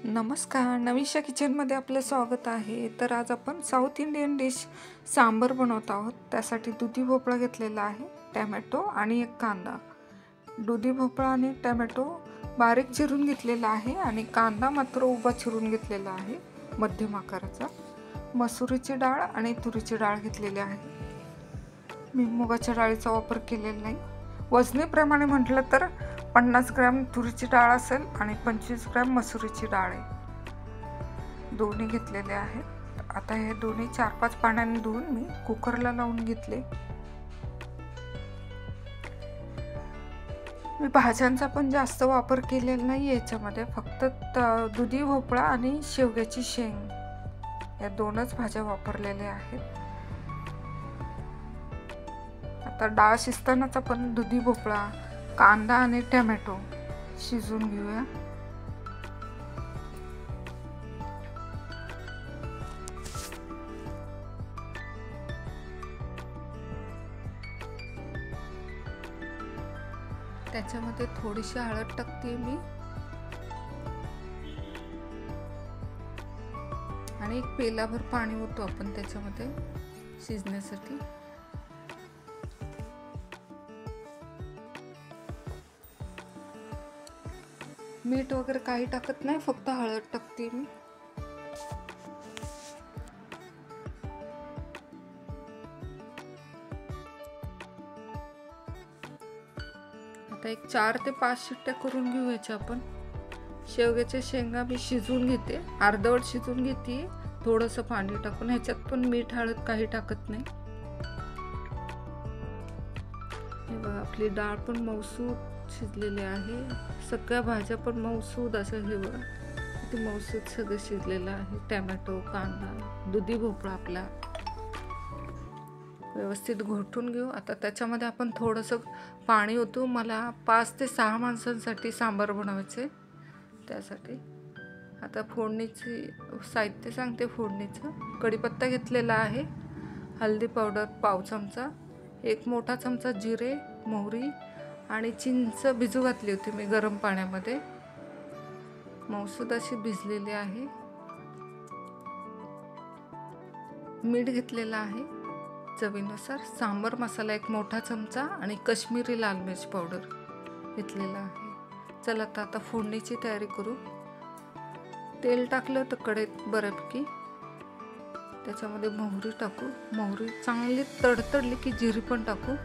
नमस्कार, नवीशा किचनमध्ये आपलं स्वागत आहे. तर आज आपण साऊथ इंडियन डिश सांबर बनवत आहोत. त्यासाठी दुधी भोपळा घेतलेला आहे, टॅमॅटो आणि एक कांदा. दुधी भोपळा आणि टॅमॅटो बारीक चिरून घेतलेला आहे आणि कांदा मात्र उभा चिरून घेतलेला आहे मध्यम आकाराचा. मसुरीची डाळ आणि तुरीची डाळ घेतलेली आहे. मी मुगाच्या डाळीचा वापर केलेला नाही. वजनीप्रमाणे म्हटलं तर 50 ग्रॅम तुरीची डाळ असेल आणि 25 ग्रॅम मसुरीची डाळ आहे. दोन्ही घेतलेले आहेत. आता हे दोन्ही 4-5 पाण्याने धुवून मी कुकरला लावून घेतले. मी भाज्यांचा पण जास्त वापर केलेला नाही याच्यामध्ये, फक्त दुधी भोपळा आणि शेवग्याची शेंग या दोनच भाज्या वापरलेल्या आहेत. आता डाळ शिजतानाच आपण दुधी भोपळा, कांदा आणि टोमॅटो शिजवून घेऊया. त्याच्यामध्ये थोडीशी हळद टाकते मी आणि एक पेलाभर पाणी ओतू आपण त्याच्यामध्ये शिजण्यासाठी. मीठ वगैरे काही टाकत नाही, फक्त हळद टाकते मी. आता एक 4 ते 5 शिट्ट्या करून घेऊ याच्या आपण. शेवग्याच्या शेंगा मी शिजवून घेते, अर्धवट शिजवून घेते थोडंसं पाणी टाकून. ह्याच्यात पण मीठ हळद काही टाकत नाही. हे बघा, आपली डाळ पण मऊसूद शिजलेली आहे. सगळ्या भाज्या पण मऊसूद असं हे बघा किती मऊसूद सगळं शिजलेलं आहे. टोमॅटो, कांदा, दुधी भोपळा आपला व्यवस्थित घोटून घेऊ. आता त्याच्यामध्ये आपण थोडंसं पाणी ओतू. मला 5 ते 6 माणसांसाठी सांबार बनवायचे, त्यासाठी. आता फोडणीची साहित्य सांगते. फोडणीचं कढीपत्ता घेतलेला आहे, हळदी पावडर पाव चमचा, 1 मोठा चमचा जिरे, मोहरी आणि चिंच भिजू घातली होती मी गरम पाण्यामध्ये. मऊसूद अशी भिजलेली आहे. मीठ घेतलेलं आहे चवीनुसार. सांबर मसाला 1 मोठा चमचा आणि काश्मीरी लाल मिर्च पावडर घेतलेला आहे. चला आता फोडणीची तयारी करू. तेल टाकलं तर कढईत बऱ्यापैकी. त्याच्यामध्ये मोहरी टाकू. मोहरी चांगली तडतडली की जिरी पण टाकू.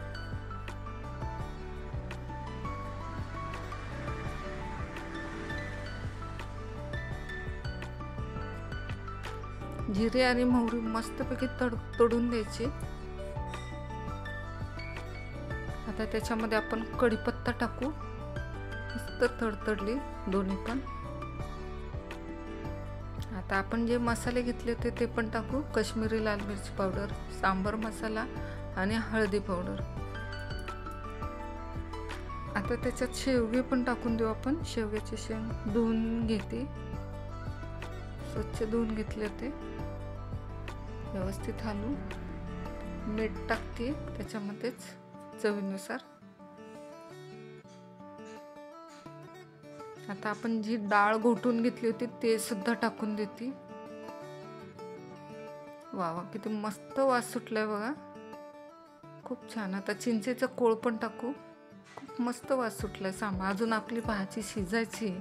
जिरे आणि मोहरी मस्तपैकी तडून द्यायची. आता त्याच्यामध्ये आपण कढीपत्ता टाकू. मस्त तडतडली दोन्ही पण. आता आपण जे मसाले घेतले होते ते पण टाकू. काश्मीरी लाल मिर्च पावडर, सांबर मसाला आणि हळदी पावडर. आता त्याच्यात शेवगे पण टाकून देऊ आपण. शेवग्याची शेंग धुवून घेते, स्वच्छ धुवून घेतले होते. व्यवस्थित हलवून मीठ टाकते त्याच्यामध्येच चवीनुसार. आता आपण जी डाळ घोटून घेतली होती ते सुद्धा टाकून देते. वा वा, किती मस्त वास सुटलाय बघा, खूप छान. आता चिंचेचा कोळ पण टाकू. खूप मस्त वास सुटलाय सांबार. अजून आपली भाजी शिजायची.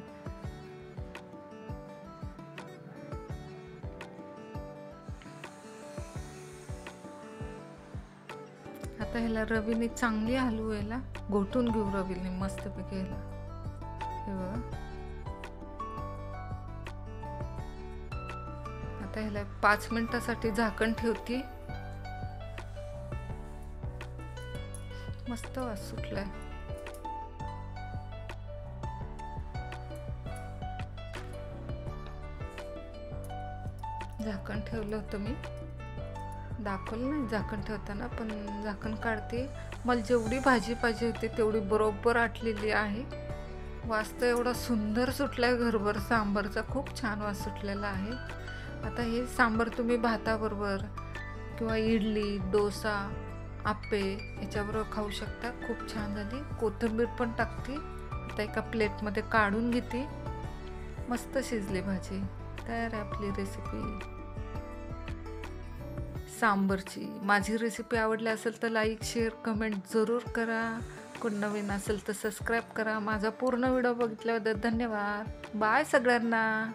आता ह्याला रवीने चांगली हलवू, याला घोटून घेऊ रवीने मस्तपैकी ह्याला. हे बघा, आता ह्याला 5 मिनिटासाठी झाकण ठेवते. मस्त वास सुटलाय. झाकण ठेवलं होतं मी, दाखवलं नाही झाकण ठेवताना, पण झाकण काढते. मला जेवढी भाजी पाहिजे होती तेवढी बरोबर आटलेली आहे. वास तर एवढा सुंदर सुटलाय घरभर सांबारचा, खूप छान वास सुटलेला आहे. आता हे सांबार तुम्ही भाताबरोबर किंवा इडली, डोसा, आप्पे याच्याबरोबर खाऊ शकता. खूप छान झाली. कोथिंबीर पण टाकते. आता एका प्लेटमध्ये काढून घेते. मस्त शिजली भाजी. तयार आहे आपली रेसिपी सांबरची. माझी रेसिपी आवडली असेल तर लाईक, शेअर, कमेंट जरूर करा. कोण नवीन असेल तर सबस्क्राईब करा. माझा पूर्ण व्हिडिओ बघितल्याबद्दल धन्यवाद. बाय सगळ्यांना.